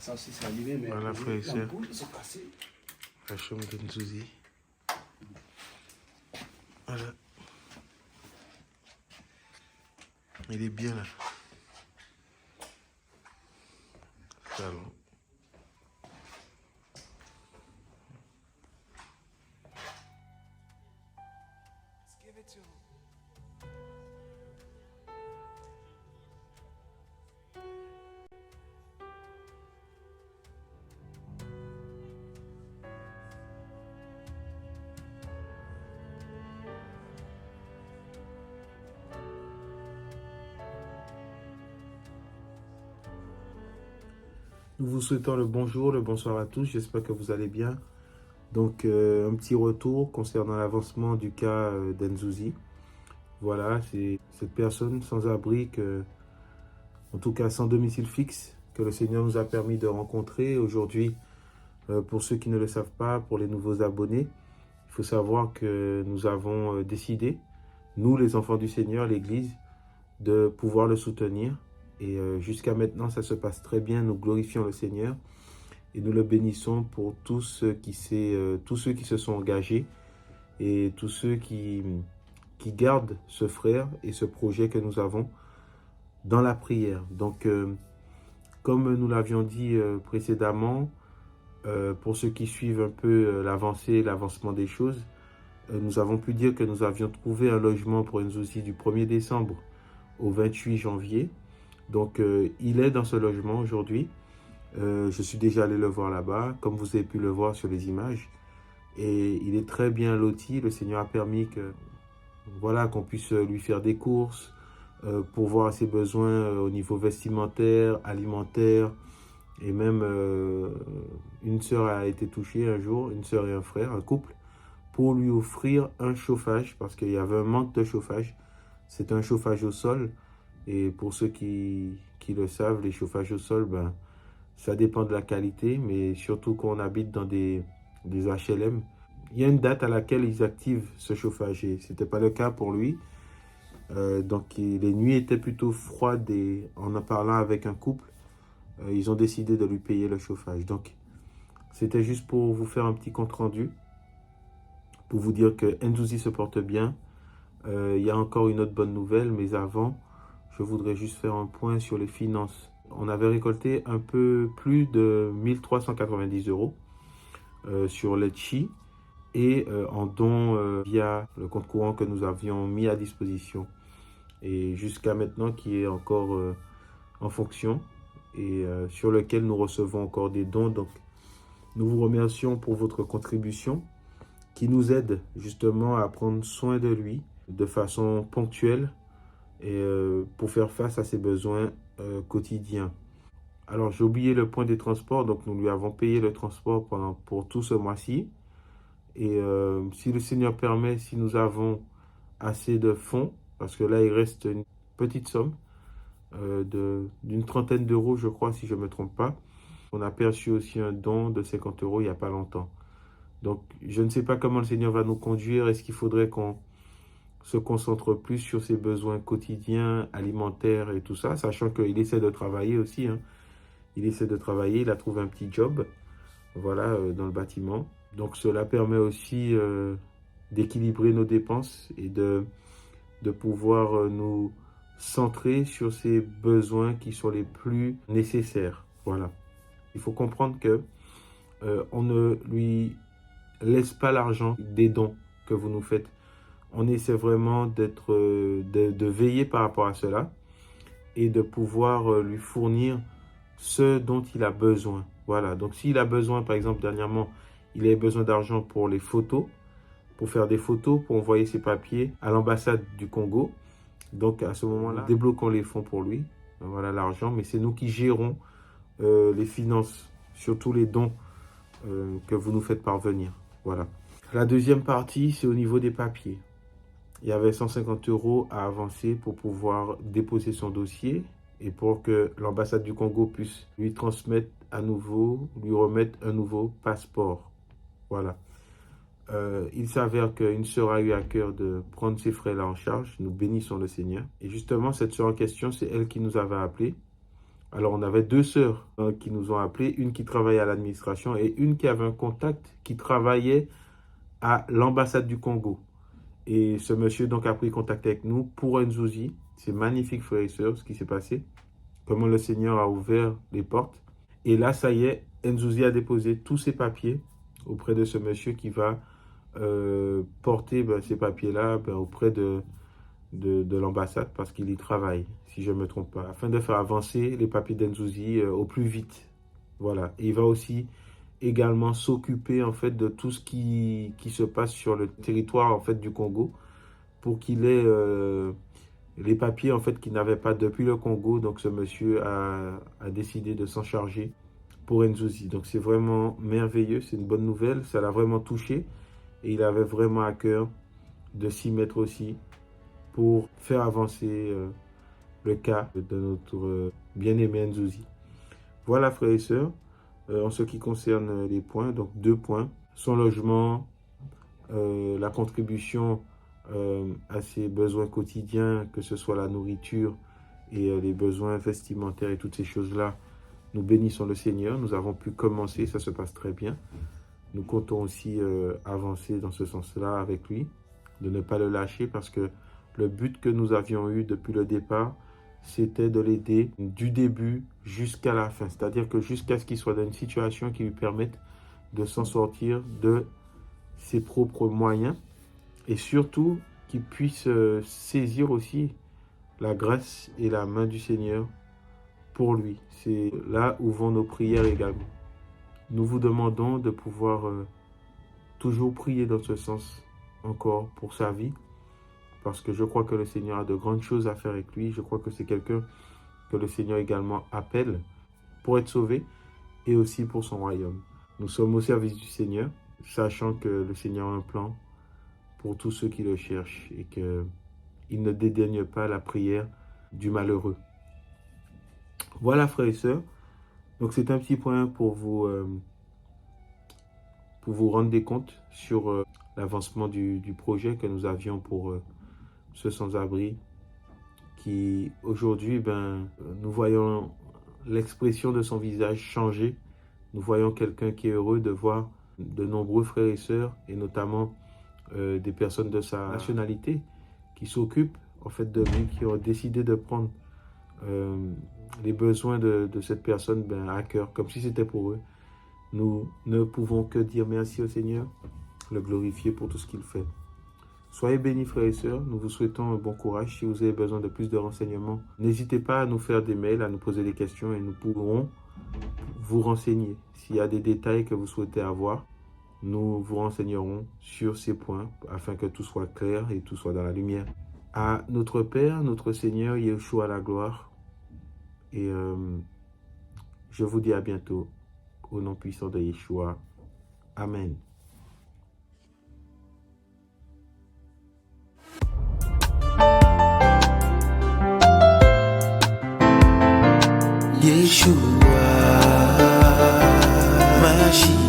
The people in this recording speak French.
Ça aussi, c'est arrivé, mais Voilà, frère et sœur. l'ampoule s'est cassée. Hacham Genzouzi. Voilà. Il est bien là. Salon. Nous vous souhaitons le bonjour, le bonsoir à tous. J'espère que vous allez bien. Donc, un petit retour concernant l'avancement du cas d'Enzouzi. Voilà, c'est cette personne sans abri, en tout cas sans domicile fixe, que le Seigneur nous a permis de rencontrer aujourd'hui. Pour ceux qui ne le savent pas, pour les nouveaux abonnés, il faut savoir que nous avons décidé, nous les enfants du Seigneur, l'Église, de pouvoir le soutenir. Et jusqu'à maintenant, ça se passe très bien. Nous glorifions le Seigneur et nous le bénissons pour tous ceux qui se sont engagés et tous ceux qui gardent ce frère et ce projet que nous avons dans la prière. Donc, comme nous l'avions dit précédemment, pour ceux qui suivent un peu l'avancement des choses, nous avons pu dire que nous avions trouvé un logement pour Nzouzi du 1er décembre au 28 janvier. Donc, il est dans ce logement aujourd'hui. Je suis déjà allé le voir là-bas, comme vous avez pu le voir sur les images. Et il est très bien loti. Le Seigneur a permis qu'on puisse lui faire des courses, pour voir ses besoins au niveau vestimentaire, alimentaire. Et même une sœur a été touchée un jour, une sœur et un frère, un couple, pour lui offrir un chauffage, parce qu'il y avait un manque de chauffage. C'est un chauffage au sol. Et pour ceux qui le savent, les chauffages au sol, ça dépend de la qualité, mais surtout quand on habite dans des HLM. Il y a une date à laquelle ils activent ce chauffage et ce n'était pas le cas pour lui. Donc les nuits étaient plutôt froides et en parlant avec un couple, ils ont décidé de lui payer le chauffage. Donc c'était juste pour vous faire un petit compte rendu, pour vous dire que Nzouzi se porte bien. Il y a encore une autre bonne nouvelle, mais avant, je voudrais juste faire un point sur les finances. On avait récolté un peu plus de 1390 € sur Letchi et en dons via le compte courant que nous avions mis à disposition. Et jusqu'à maintenant, qui est encore en fonction et sur lequel nous recevons encore des dons. Donc, nous vous remercions pour votre contribution qui nous aide justement à prendre soin de lui de façon ponctuelle et pour faire face à ses besoins quotidiens. Alors, j'ai oublié le point des transports, donc nous lui avons payé le transport pour tout ce mois-ci. Et si le Seigneur permet, si nous avons assez de fonds, parce que là, il reste une petite somme d'une trentaine d'euros, je crois, si je ne me trompe pas. On a perçu aussi un don de 50 € il n'y a pas longtemps. Donc, je ne sais pas comment le Seigneur va nous conduire. Est-ce qu'il faudrait qu'on se concentre plus sur ses besoins quotidiens, alimentaires et tout ça, sachant qu'il essaie de travailler aussi. Il essaie de travailler, il a trouvé un petit job, voilà, dans le bâtiment. Donc, cela permet aussi d'équilibrer nos dépenses et de pouvoir nous centrer sur ses besoins qui sont les plus nécessaires. Voilà. Il faut comprendre que on ne lui laisse pas l'argent des dons que vous nous faites. On essaie vraiment de veiller par rapport à cela et de pouvoir lui fournir ce dont il a besoin. Voilà. Donc, s'il a besoin, par exemple, dernièrement, il avait besoin d'argent pour les photos, pour faire des photos, pour envoyer ses papiers à l'ambassade du Congo. Donc, à ce moment-là, débloquons les fonds pour lui. Voilà l'argent, mais c'est nous qui gérons les finances, surtout les dons que vous nous faites parvenir. Voilà. La deuxième partie, c'est au niveau des papiers. Il y avait 150 € à avancer pour pouvoir déposer son dossier et pour que l'ambassade du Congo puisse lui transmettre à nouveau, lui remettre un nouveau passeport. Voilà. Il s'avère qu'une sœur a eu à cœur de prendre ces frais-là en charge. Nous bénissons le Seigneur. Et justement, cette sœur en question, c'est elle qui nous avait appelé Alors, on avait deux sœurs qui nous ont appelés, une qui travaillait à l'administration et une qui avait un contact qui travaillait à l'ambassade du Congo. Et ce monsieur donc a pris contact avec nous pour Nzouzi. C'est magnifique, frères et sœurs, ce qui s'est passé. Comment le Seigneur a ouvert les portes. Et là, ça y est, Nzouzi a déposé tous ses papiers auprès de ce monsieur qui va porter ces papiers-là auprès de l'ambassade parce qu'il y travaille, si je ne me trompe pas, afin de faire avancer les papiers d'Nzouzi au plus vite. Voilà. Et il va aussi également s'occuper en fait de tout ce qui se passe sur le territoire en fait du Congo pour qu'il ait les papiers en fait qu'il n'avait pas depuis le Congo. Donc ce monsieur a décidé de s'en charger pour Nzouzi. Donc c'est vraiment merveilleux, c'est une bonne nouvelle, ça l'a vraiment touché et il avait vraiment à cœur de s'y mettre aussi pour faire avancer le cas de notre bien-aimé Nzouzi. Voilà, frères et sœurs, en ce qui concerne les points, donc 2 points, son logement, la contribution à ses besoins quotidiens, que ce soit la nourriture et les besoins vestimentaires et toutes ces choses-là. Nous bénissons le Seigneur, nous avons pu commencer, ça se passe très bien. Nous comptons aussi avancer dans ce sens-là avec lui, de ne pas le lâcher parce que le but que nous avions eu depuis le départ, c'était de l'aider du début jusqu'à la fin. C'est-à-dire que jusqu'à ce qu'il soit dans une situation qui lui permette de s'en sortir de ses propres moyens et surtout qu'il puisse saisir aussi la grâce et la main du Seigneur pour lui. C'est là où vont nos prières également. Nous vous demandons de pouvoir toujours prier dans ce sens encore pour sa vie, parce que je crois que le Seigneur a de grandes choses à faire avec lui. Je crois que c'est quelqu'un que le Seigneur également appelle pour être sauvé et aussi pour son royaume. Nous sommes au service du Seigneur, sachant que le Seigneur a un plan pour tous ceux qui le cherchent et qu'il ne dédaigne pas la prière du malheureux. Voilà, frères et sœurs. Donc c'est un petit point pour vous rendre des comptes sur l'avancement du projet que nous avions pour ce sans-abri qui aujourd'hui, nous voyons l'expression de son visage changer. Nous voyons quelqu'un qui est heureux de voir de nombreux frères et sœurs et notamment des personnes de sa nationalité qui s'occupent en fait de lui, qui ont décidé de prendre les besoins de cette personne à cœur, comme si c'était pour eux. Nous ne pouvons que dire merci au Seigneur, le glorifier pour tout ce qu'il fait. Soyez bénis, frères et sœurs. Nous vous souhaitons un bon courage. Si vous avez besoin de plus de renseignements, n'hésitez pas à nous faire des mails, à nous poser des questions et nous pourrons vous renseigner. S'il y a des détails que vous souhaitez avoir, nous vous renseignerons sur ces points afin que tout soit clair et tout soit dans la lumière. À notre Père, notre Seigneur, Yeshua la gloire. Et je vous dis à bientôt. Au nom puissant de Yeshua. Amen. Yeshua, Mashiach.